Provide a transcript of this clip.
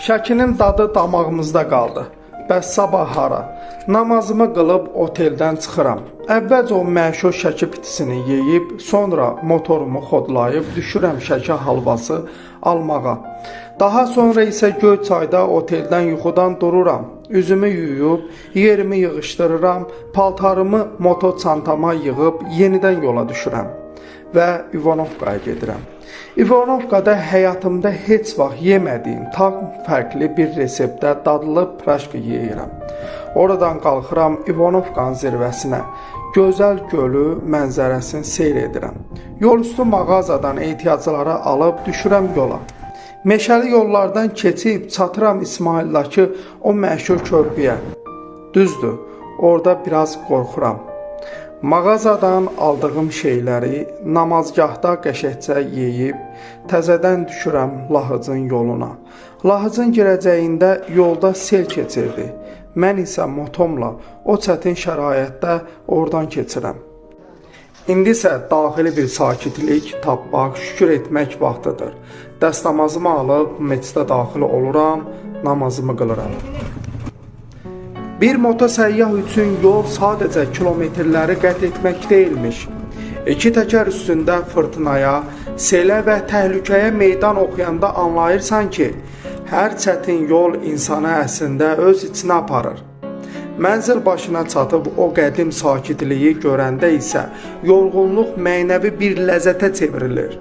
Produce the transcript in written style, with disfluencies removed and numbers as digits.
Şəkinin dadı damağımızda qaldı. Bəs sabah hara? Namazımı qılıb oteldən çıxıram. Əvvəlcə o məşhur şəki pitisini yeyib, sonra motorumu xodlayıb düşürəm şəki halvası almağa. Daha sonra isə Göyçayda oteldən yuxudan dururam. Üzümü yuyub, yerimi yığışdırıram, paltarımı motor çantama yığıb yenidən yola düşürəm və İvanovkaya gedirəm. İvanovkada həyatımda heç vaxt yemədiyim tam fərqli bir reseptdə dadlı praşka yeyirəm. Oradan qalxıram İvanovkanın zirvəsinə. Gözəl gölü, mənzərəsini seyr edirəm. Yolüstü mağazadan ehtiyacları alıb düşürəm yola. Meşəli yollardan keçib çatıram İsmaildəki o məşhur körpüyə. Düzdür, orada biraz qorxuram. Mağazadan aldığım şeyləri namazgahda qəşəngcə yeyib, təzədən düşürəm Lahıcın yoluna. Lahıcın girəcəyində yolda sel keçirdi. Mən isə motomla o çətin şəraitdə oradan keçirəm. İndi isə daxili bir sakitlik tapmaq, şükür etmək vaxtıdır. Dəstəmazımı alıb məscidə daxil oluram, namazımı qılıram. Bir motosəyyah üçün yol sadəcə kilometrləri qət etmək deyilmiş. İki təkər üstündə fırtınaya, selə və təhlükəyə meydan oxuyanda anlayırsan ki, hər çətin yol insanı əslində öz içinə aparır. Mənzil başına çatıb o qədim sakitliyi görəndə isə yorğunluq mənəvi bir ləzzətə çevrilir.